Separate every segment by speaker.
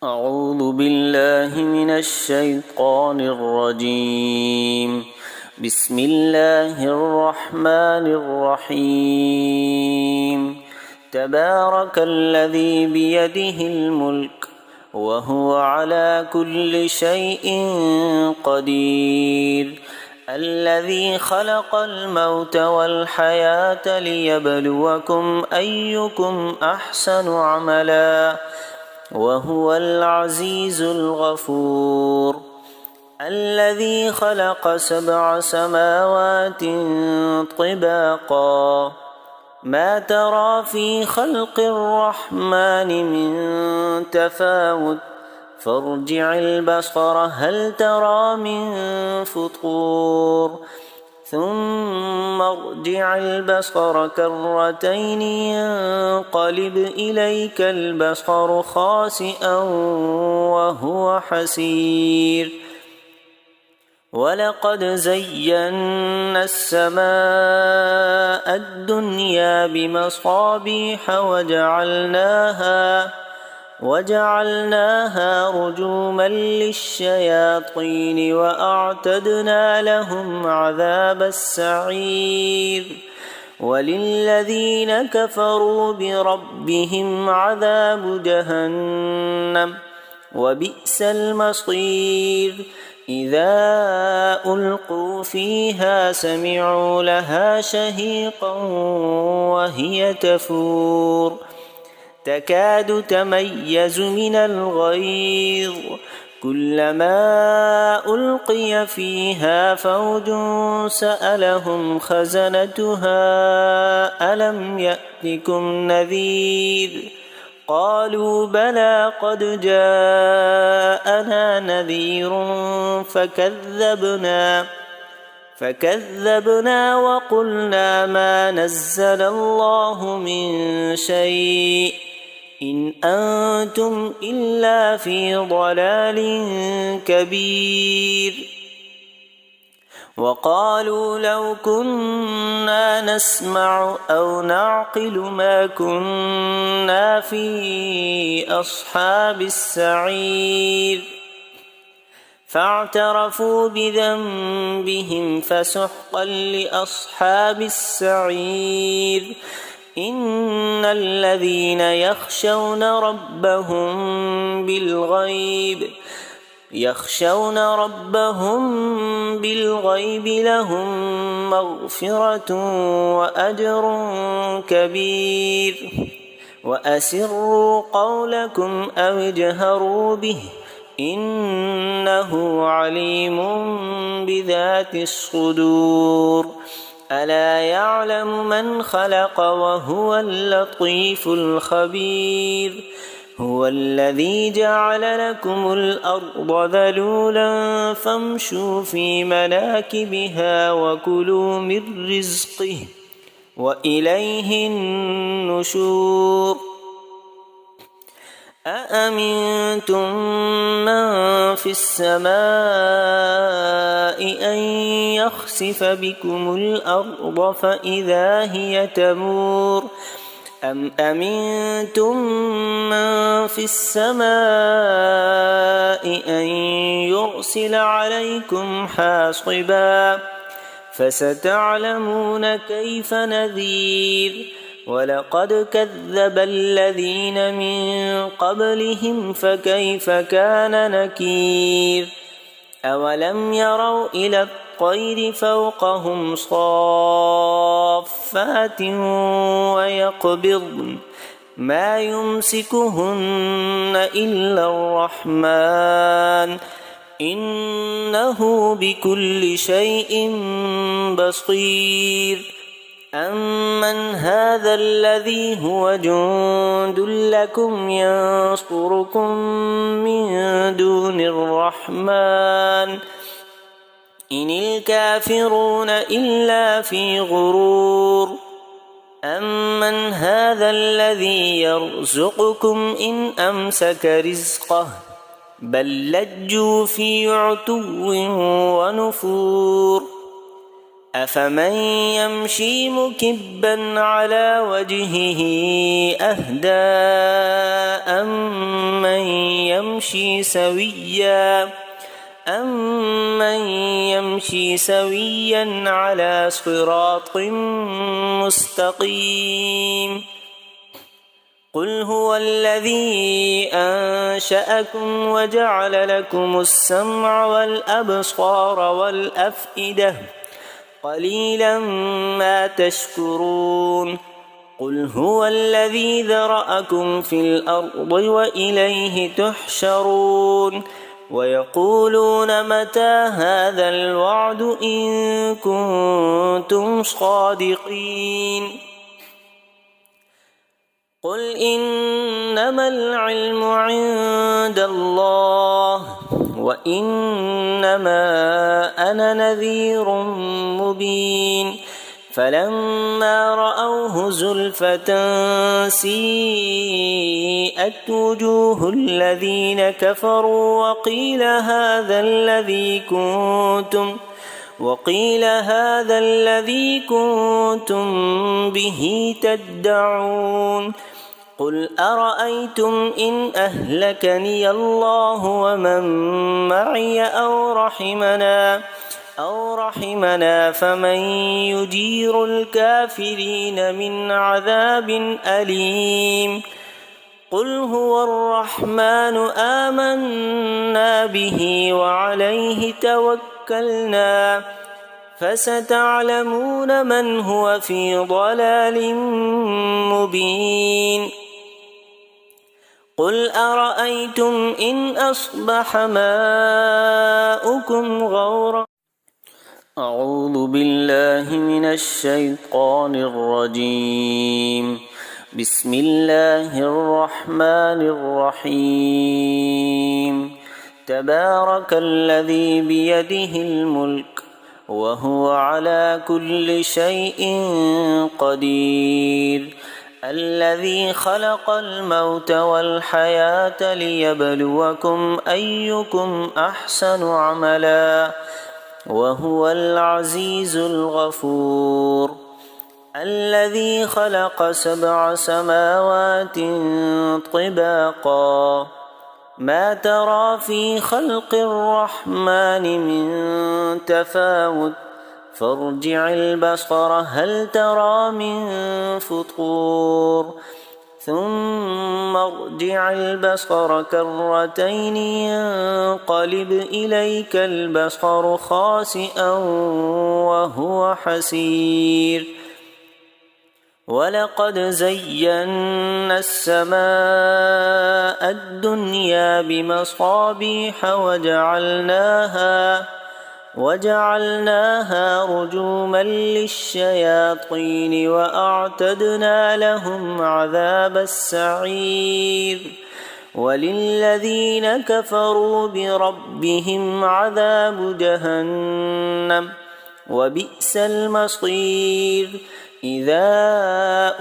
Speaker 1: أعوذ بالله من الشيطان الرجيم. بسم الله الرحمن الرحيم. تبارك الذي بيده الملك وهو على كل شيء قدير. الذي خلق الموت والحياة ليبلوكم أيكم أحسن عملا وهو العزيز الغفور. الذي خلق 7 سماوات طباقا ما ترى في خلق الرحمن من تفاوت فارجع البصر هل ترى من فطور ثم ارجع البصر كرتين ينقلب إليك البصر خاسئا وهو حسير. ولقد زينا السماء الدنيا بمصابيح وجعلناها رجوما للشياطين وأعتدنا لهم عذاب السعير. وللذين كفروا بربهم عذاب جهنم وبئس المصير. إذا ألقوا فيها سمعوا لها شهيقا وهي تفور تكاد تميز من الغيظ كلما ألقي فيها فوج سألهم خزنتها ألم يأتكم نذير قالوا بلى قد جاءنا نذير فكذبنا وقلنا ما نزل الله من شيء إن أنتم إلا في ضلال كبير. وقالوا لو كنا نسمع أو نعقل ما كنا في أصحاب السعير فاعترفوا بذنبهم فسحقا لأصحاب السعير. إن الذين يخشون ربهم بالغيب لهم مغفرة وأجر كبير. وأسروا قولكم أو اجهروا به إنه عليم بذات الصدور. ألا يعلم من خلق وهو اللطيف الخبير. هو الذي جعل لكم الأرض ذلولا فامشوا في مناكبها وكلوا من رزقه وإليه النشور. أأمنتم من في السماء أن يخسف بكم الأرض فإذا هي تمور أم أمنتم من في السماء أن يرسل عليكم حاصبا فستعلمون كيف نذير. ولقد كذب الذين من قبلهم فكيف كان نكير. أولم يروا إلى الطير فوقهم صافات ويقبضن ما يمسكهن إلا الرحمن إنه بكل شيء بصير. أمن هذا الذي هو جند لكم ينصركم من دون الرحمن إن الكافرون إلا في غرور. أمن هذا الذي يرزقكم إن أمسك رزقه بل لجوا في عتو ونفور. أفمن يمشي مكبا على وجهه أهدى أمن يمشي سويا على صراط مستقيم قل هو الذي أنشأكم وجعل لكم السمع والأبصار والأفئدة قليلا ما تشكرون قل هو الذي ذرأكم في الأرض وإليه تحشرون ويقولون متى هذا الوعد إن كنتم صادقين قل إنما العلم عند الله وإنما أنا نذير مبين فلما رأوه زلفة سيئت وجوه الذين كفروا وقيل هذا الذي كنتم به تدعون قل أرأيتم إن أهلكني الله ومن معي أو رحمنا فمن يجير الكافرين من عذاب أليم قل هو الرحمن آمنا به وعليه توكلنا فستعلمون من هو في ضلال مبين قل أرأيتم إن أصبح ماؤكم غورا أعوذ بالله من الشيطان الرجيم بسم الله الرحمن الرحيم تبارك الذي بيده الملك وهو على كل شيء قدير الذي خلق الموت والحياة ليبلوكم أيكم أحسن عملا وهو العزيز الغفور الذي خلق 7 سماوات طباقا ما ترى في خلق الرحمن من تفاوت فارجع البصر هل ترى من فطور ثم ارجع البصر كرتين ينقلب إليك البصر خاسئا وهو حسير ولقد زينا السماء الدنيا بمصابيح وجعلناها رجوما للشياطين وأعتدنا لهم عذاب السعير وللذين كفروا بربهم عذاب جهنم وبئس المصير إذا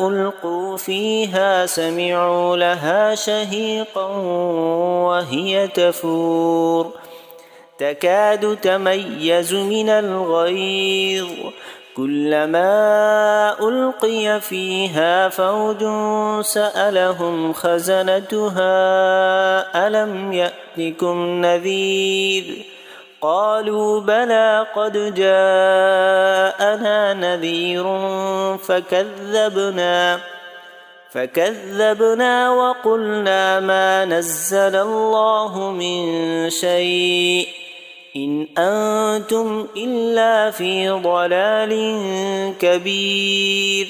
Speaker 1: ألقوا فيها سمعوا لها شهيقا وهي تفور تكاد تميز من الغيظ كلما ألقي فيها فوج سألهم خزنتها ألم يأتكم نذير قالوا بلى قد جاءنا نذير فكذبنا وقلنا ما نزل الله من شيء إن أنتم إلا في ضلال كبير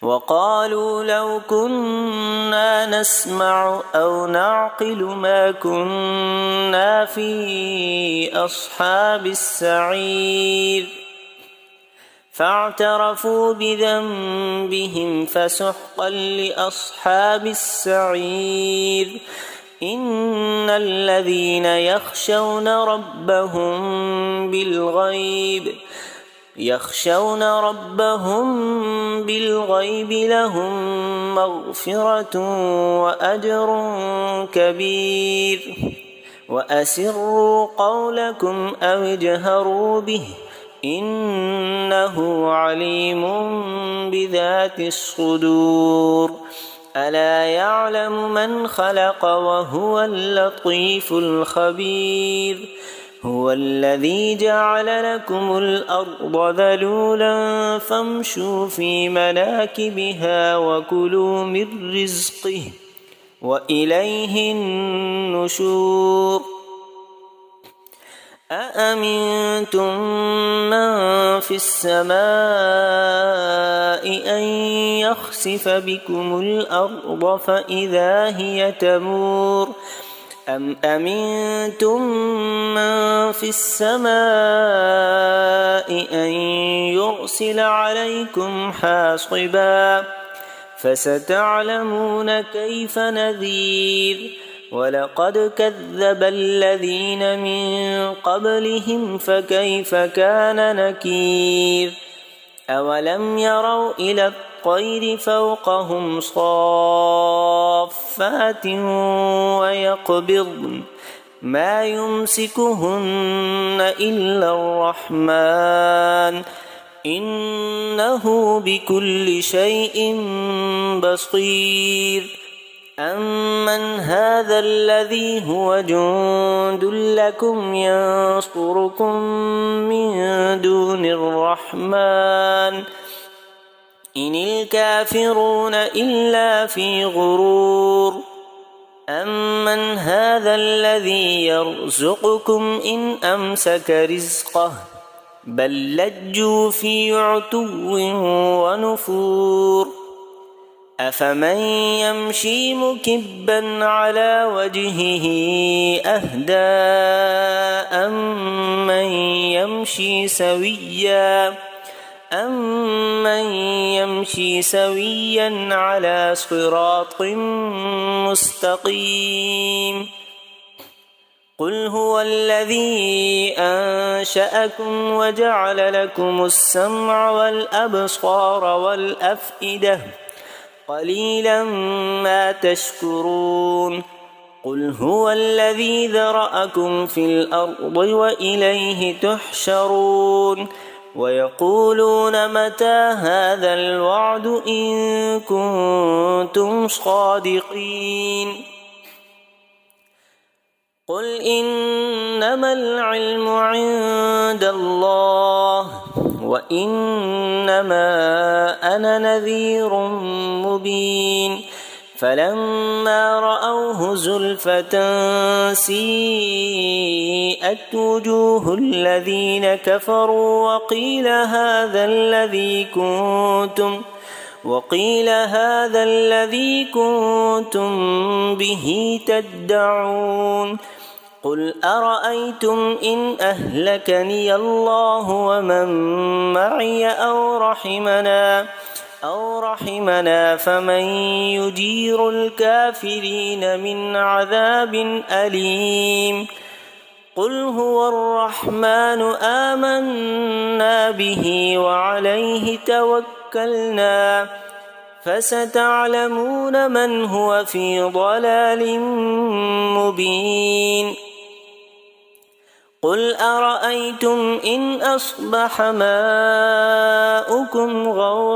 Speaker 1: وقالوا لو كنا نسمع أو نعقل ما كنا في أصحاب السعير فاعترفوا بذنبهم فسحقا لأصحاب السعير إن الذين يخشون ربهم بالغيب لهم مغفرة وأجر كبير وأسروا قولكم أو اجهروا به إنه عليم بذات الصدور ألا يعلم من خلق وهو اللطيف الخبير هو الذي جعل لكم الأرض ذلولا فامشوا في مناكبها وكلوا من رزقه وإليه النشور أأمنتم من في السماء أن يخسف بكم الأرض فإذا هي تمور أم أمنتم من في السماء أن يرسل عليكم حاصبا فستعلمون كيف نذير ولقد كذب الذين من قبلهم فكيف كان نكير أولم يروا إلى الطير فوقهم صافات ويقبضن ما يمسكهن إلا الرحمن إنه بكل شيء بصير أمن هذا الذي هو جند لكم ينصركم من دون الرحمن إن الكافرون إلا في غرور أمن هذا الذي يرزقكم إن أمسك رزقه بل لجوا في عتو ونفور أفمن يمشي مكبا على وجهه أهدى أمن يمشي سويا على صراط مستقيم قل هو الذي أنشأكم وجعل لكم السمع والأبصار والأفئدة قليلا ما تشكرون قل هو الذي ذرأكم في الأرض وإليه تحشرون ويقولون متى هذا الوعد إن كنتم صادقين قل إنما العلم عند الله وإنما أنا نذير مبين فلما رأوه زلفة سيئت وجوه الذين كفروا وقيل هذا الذي كنتم به تدعون قل أرأيتم إن أهلكني الله ومن معي أو رحمنا فمن يجير الكافرين من عذاب أليم قل هو الرحمن آمنا به وعليه توكلنا فستعلمون من هو في ضلال مبين قل أرأيتم إن أصبح ماؤكم غورا